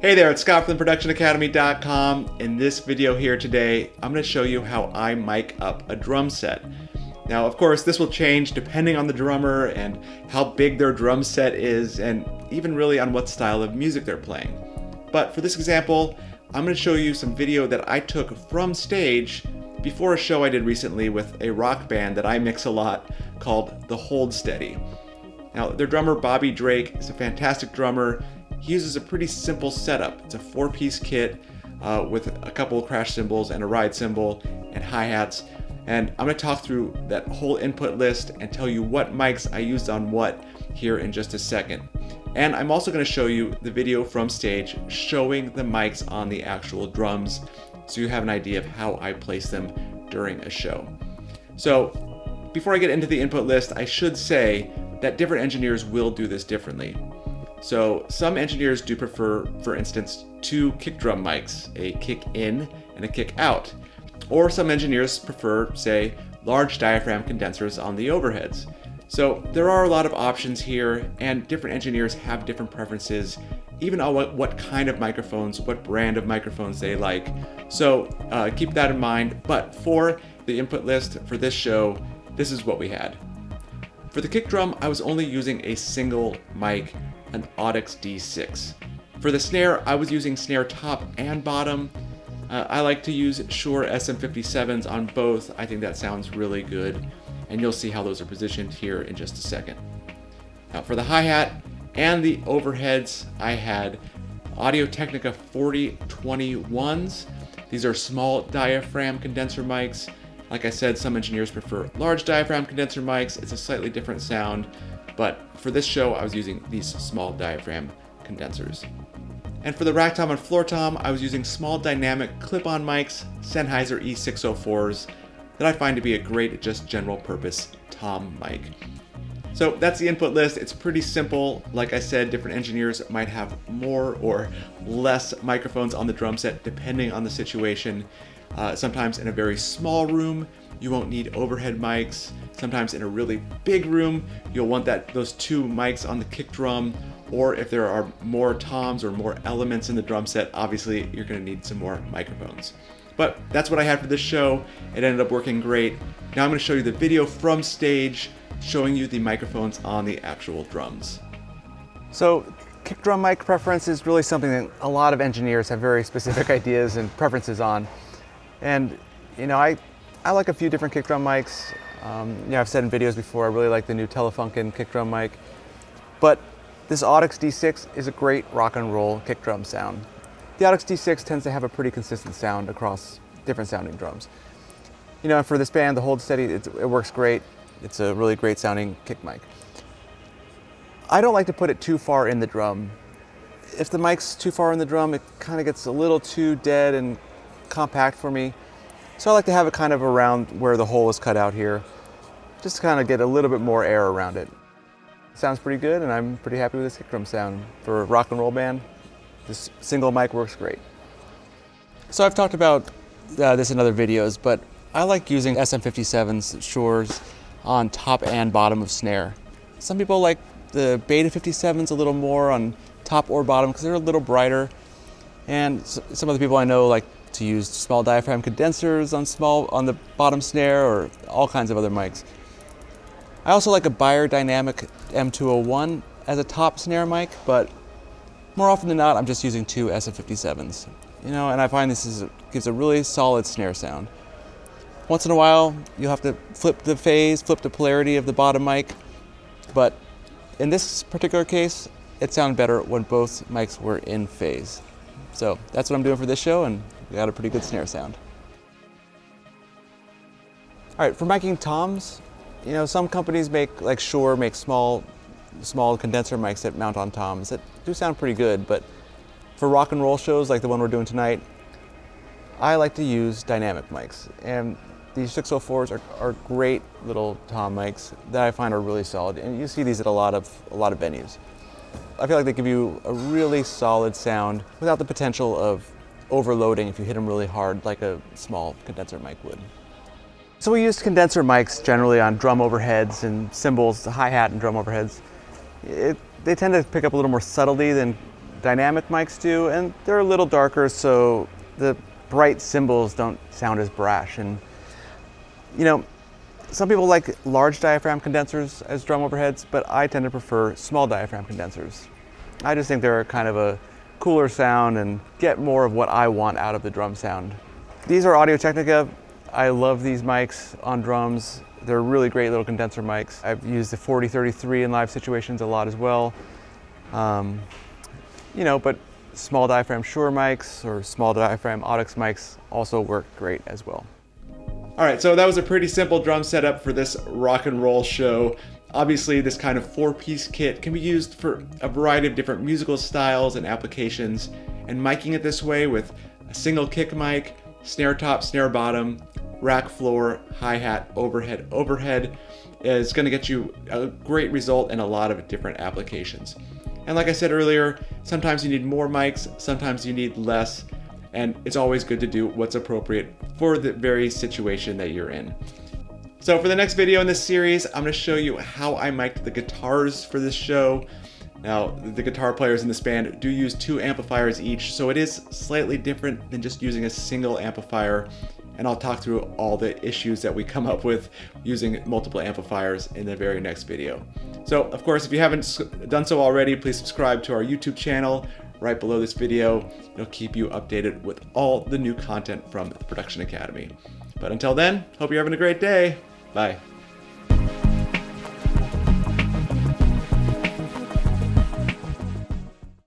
Hey there, it's Scott from ProductionAcademy.com. In this video here today, I'm going to show you how I mic up a drum set. Now, of course, this will change depending on the drummer and how big their drum set is, and even really on what style of music they're playing. But for this example, I'm going to show you some video that I took from stage before a show I did recently with a rock band that I mix a lot called The Hold Steady. Now, their drummer Bobby Drake is a fantastic drummer. He uses a pretty simple setup. It's a 4-piece kit with a couple of crash cymbals and a ride cymbal and hi-hats. And I'm going to talk through that whole input list and tell you what mics I used on what here in just a second. And I'm also going to show you the video from stage showing the mics on the actual drums so you have an idea of how I place them during a show. So before I get into the input list, I should say that different engineers will do this differently. So some engineers do prefer, for instance, two kick drum mics, a kick in and a kick out. Or some engineers prefer, say, large diaphragm condensers on the overheads. So there are a lot of options here, and different engineers have different preferences, even on what kind of microphones, what brand of microphones they like. So keep that in mind. But for the input list for this show, this is what we had. For the kick drum, I was only using a single mic, an Audix D6. For the snare, I was using snare top and bottom. I like to use Shure SM57s on both. I think that sounds really good, and you'll see how those are positioned here in just a second. Now for the hi-hat and the overheads, I had Audio-Technica 4021s. These are small diaphragm condenser mics. Like I said, some engineers prefer large diaphragm condenser mics. It's a slightly different sound, but for this show, I was using these small diaphragm condensers. And for the rack tom and floor tom, I was using small dynamic clip-on mics, Sennheiser E604s, that I find to be a great just general purpose tom mic. So that's the input list. It's pretty simple. Like I said, different engineers might have more or less microphones on the drum set depending on the situation. Sometimes in a very small room, you won't need overhead mics. Sometimes in a really big room, you'll want those two mics on the kick drum. Or if there are more toms or more elements in the drum set, obviously you're going to need some more microphones. But that's what I had for this show. It ended up working great. Now I'm going to show you the video from stage showing you the microphones on the actual drums. So kick drum mic preference is really something that a lot of engineers have very specific ideas and preferences on. And I like a few different kick drum mics. I've said in videos before, I really like the new Telefunken kick drum mic. But this Audix D6 is a great rock and roll kick drum sound. The Audix D6 tends to have a pretty consistent sound across different sounding drums. And for this band, the Hold Steady, it works great. It's a really great sounding kick mic. I don't like to put it too far in the drum. If the mic's too far in the drum, it kind of gets a little too dead and compact for me. So I like to have it kind of around where the hole is cut out here, just to kind of get a little bit more air around it. Sounds pretty good, and I'm pretty happy with this kick drum sound. For a rock and roll band, this single mic works great. So I've talked about this in other videos, but I like using SM57s, Shures, on top and bottom of snare. Some people like the Beta 57s a little more on top or bottom because they're a little brighter. And some of the people I know like to use small diaphragm condensers on the bottom snare, or all kinds of other mics. I also like a Beyer Dynamic M201 as a top snare mic, but more often than not, I'm just using two SM57s. And I find this gives a really solid snare sound. Once in a while, you'll have to flip the polarity of the bottom mic, but in this particular case, it sounded better when both mics were in phase. So that's what I'm doing for this show, and we got a pretty good snare sound. All right, for miking toms, some companies like Shure make small condenser mics that mount on toms that do sound pretty good, but for rock and roll shows like the one we're doing tonight, I like to use dynamic mics. And these 604s are great little tom mics that I find are really solid, and you see these at a lot of venues. I feel like they give you a really solid sound without the potential of overloading if you hit them really hard like a small condenser mic would. So we use condenser mics generally on drum overheads and cymbals, the hi-hat and drum overheads. They tend to pick up a little more subtlety than dynamic mics do, and they're a little darker, so the bright cymbals don't sound as brash. And you know, some people like large diaphragm condensers as drum overheads, but I tend to prefer small diaphragm condensers. I just think they're kind of a cooler sound and get more of what I want out of the drum sound. These are Audio-Technica. I love these mics on drums. They're really great little condenser mics. I've used the 4033 in live situations a lot as well. You know, but small diaphragm Shure mics or small diaphragm Audix mics also work great as well. All right, so that was a pretty simple drum setup for this rock and roll show. Obviously, this kind of 4-piece kit can be used for a variety of different musical styles and applications, and miking it this way with a single kick mic, snare top, snare bottom, rack floor, hi-hat, overhead is going to get you a great result in a lot of different applications. And like I said earlier, sometimes you need more mics, sometimes you need less, and it's always good to do what's appropriate for the very situation that you're in. So for the next video in this series, I'm going to show you how I mic'd the guitars for this show. Now, the guitar players in this band do use 2 amplifiers each, so it is slightly different than just using a single amplifier. And I'll talk through all the issues that we come up with using multiple amplifiers in the very next video. So, of course, if you haven't done so already, please subscribe to our YouTube channel right below this video. It'll keep you updated with all the new content from the Production Academy. But until then, hope you're having a great day. Bye.